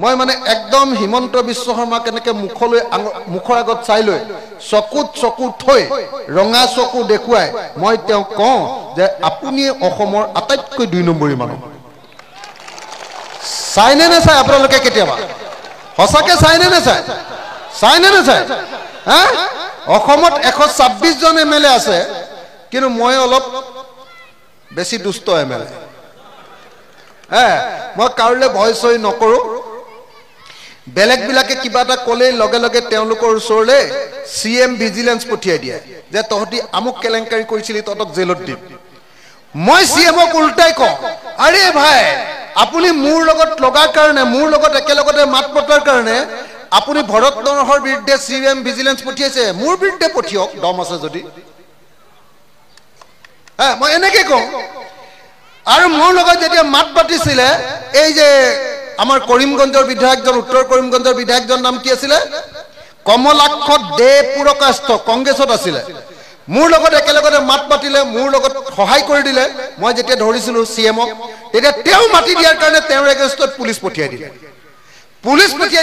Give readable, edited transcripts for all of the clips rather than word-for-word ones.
মই মানে একদম হিমন্ত বিশ্ব শৰ্মা কেনেকে মুখৰ আগত চাই লৈ চকুত চকু থৈ ৰঙা চকু দেখুৱাই মই তেওঁ কওঁ যে আপুনি অসমৰ আটাইতকৈ 2 নম্বৰী মানুহ চাইনে নে চাই আপোনালোকে কেতিয়াবা হসাকে চাইনে নে চাই হা অসমত 126 জন এমএলএ আছে কিন্তু মই অলপ বেছি দুষ্ট এমএলএ মই কাৰলে ভয় চই নকৰো বেলেগ বিলাকে কিবা এটা কলে লগে লগে তেওঁলোকৰ ওচৰলে সিএম ভিজিলেন্স পঠিয়াই দিয়ে যে তহতি আমুক কেলেংকাৰী কৰিছিলি ততক জেলত দিম মই সিএমক উল্টাই কওঁ আৰে ভাই আপুনি মোৰ লগত লগাৰ কাৰণে মোৰ লগত একেলগতে মাত পতাৰ কাৰণে আপুনি ভৰত নৰহৰ বিৰুদ্ধে সিএম ভিজিলেন্স পঠিয়াইছে মোৰ বিৰুদ্ধে পঠিয়ক দম আছে যদি মই এনেকৈ কওঁ আৰু মোৰ লগত যেতিয়া মাত পাতিছিলে এই যে আমাৰ কৰিমগঞ্জৰ বিধায়কজন উত্তৰ কৰিমগঞ্জৰ বিধায়কজন নাম কি আছিল কমলাক্ষ দে পুৰকাষ্ট কংগ্ৰেছত আছিল মোৰ লগত একেলগতে মাত পাতিলে মোৰ লগত সহায় কৰি দিলে মই যেতিয়া ধৰিছিলো সিএমক তেতিয়া তেওঁ মাতি দিয়াৰ কাৰণে তেওঁৰ এগেইনষ্টত পুলিচ পঠিয়াই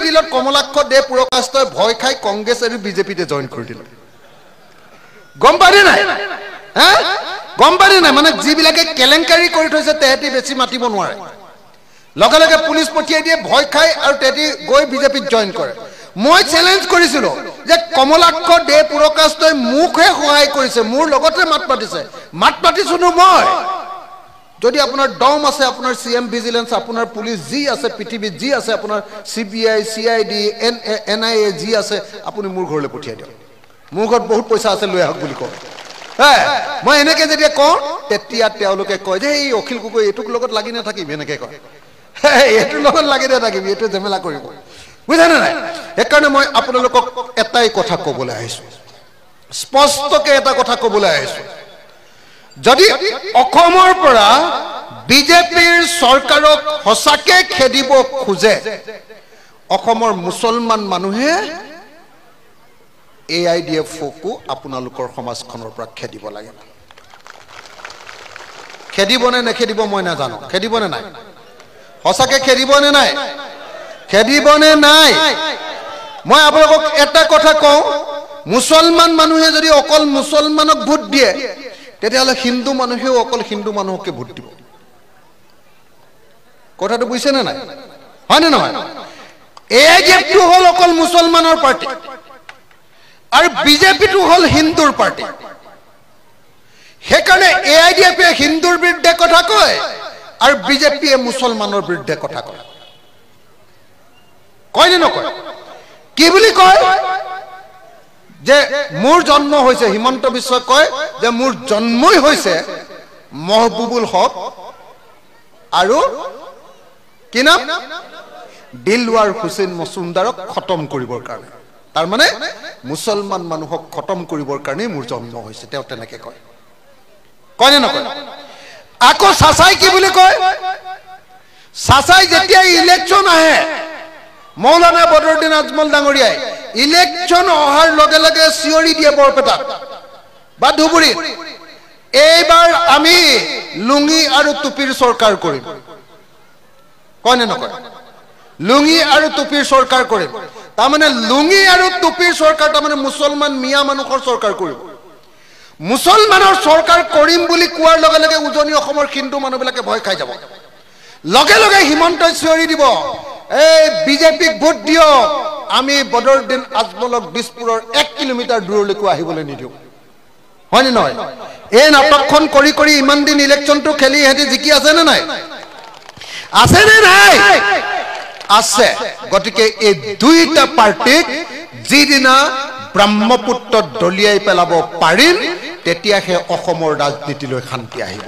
দিলে কমলাক্ষ দে পুৰকাষ্টই ভয় খাই কংগ্ৰেছ আৰু বিজেপিতে জইন কৰি দিলে গম পাৰি নাই গম পাৰি নাই মানে যিবিলাকে কেলেংকাৰী কৰি থৈছে তেহেতি বেছি মাতিব নোৱাৰে লগে লগে পুলিচ পঠিয়াই দিয়ে ভয় খাই আৰু তেহেতি গৈ বিজেপিত জইন কৰে মই চ্যালেঞ্জ কৰিছিলো যে কমলাক্ষ দে পুৰকাষ্টই মুখে সহায় কৰিছে মোৰ লগতে মাত পাতিছো মই যদি আপোনাৰ দম আছে আপোনাৰ সিএম ভিজিলেন্স আপোনাৰ পুলিচ জি আছে পৃথিৱীত জি আছে আপোনাৰ সিবিআই সিআইডি এনআইএ জি আছে আপুনি মোৰ ঘৰলৈ পঠিয়াই দিয়ক মোৰ ঘৰত বহুত পইচা আছে লৈ আহক বুলি কয় মই এনেকে যেতিয়া কওঁ তেতিয়া তেওঁলোকে কয় যে এই অখিল গগৈ এটুক লগত লাগি নাথাকিবি এনেকে কয় এটুৰ লগত লাগি নাথাকিবি এটু জেমেলা কৰিব বুঝানে নাই সেইকাৰণে মই আপোনালোকক এটাই কথা ক'বলৈ আহিছো স্পষ্টকে এটা কথা ক'বলৈ আহিছো যদি অসমৰ পৰা বিজেপিৰ চৰকাৰক হসাকে খেদিব খোজে অসমৰ মুছলমান মানুহে AIDF-কো আপোনালোকৰ সমাজখনৰ পৰা খেদিব লাগে খেদিবনে নেখেদিব মই নাজানো খেদিবনে নাই হসাকে খেদিবনে নাই মই আপোনালোকক এটা কথা কওঁ মুছলমান মানুহে যদি অকল মুছলমানক ভোট দিয়ে তেতিয়াহ'লে হিন্দু মানুহেও অকল হিন্দু মানুহকে ভোট দিব কথাটো বুজিছেনে নাই হয়নে নহয় AIDF-টো হ'ল অকল মুছলমানৰ পাৰ্টি আৰু বিজেপিটো হ'ল হিন্দুৰ পাৰ্টি সেইকাৰণে AIDF-এ হিন্দুৰ বিৰুদ্ধে কথা কয় আৰু বিজেপিয়ে মুছলমানৰ বিৰুদ্ধে কথা কয় কয়নে নকয় কি বুলি কয় যে মোৰ জন্ম হৈছে হিমন্ত বিশ্বই কয় যে মোৰ জন্মই হৈছে মহবুবুল হক আৰু কি নাম দিলৱাৰ হুছেইন মজুমদাৰক খতম কৰিবৰ কাৰণে তাৰ মানে মুছলমান মানুহক খতম কৰিবৰ কাৰণে মোৰ জন্ম হৈছে তেওঁ তেনেকে কয় কয়নে নকয় আকৌ সাসাই কি বুলি কয় সাসাই যেতিয়া ইলেকশন আহে মৌলানা বদৰুদ্দিন আজমল ডাঙৰীয়াই ইলেকশন অহাৰ লগে লগে চিঞৰি দিয়ে বৰপেটাত বা ধুবুৰীত এইবাৰ আমি লুঙি আৰু টুপিৰ চৰকাৰ কৰিম কয়নে নকয় লুঙি আৰু টুপিৰ চৰকাৰ কৰিম তাৰমানে লুঙি আৰু টুপিৰ চৰকাৰ তাৰমানে মুছলমান মিয়া মানুহৰ চৰকাৰ কৰিব মুছলমানৰ চৰকাৰ কৰিম বুলি কোৱাৰ লগে লগে উজনি অসমৰ হিন্দু মানুহবিলাকে ভয় খাই যাব লগে লগে হিমন্তই চিঞৰি দিব এই বিজেপিক ভোট দিয়ক আমি বদৰুদ্দিন আজমলক দিছপুৰৰ 1 কিলোমিটাৰ দূৰলৈকে আহিবলৈ নিদিওঁ হয়নে নহয় এই নাটকখন কৰি কৰি ইমান দিন ইলেকশনটো খেলি হেতি জিকি আছে নে নাই আছে গতিকে এই দুইটা পাৰ্টিক যিদিনা ব্ৰহ্মপুত্ৰ দলিয়াই পেলাব পাৰিম তেতিয়াহে অসমৰ ৰাজনীতিলৈ শান্তি আহিব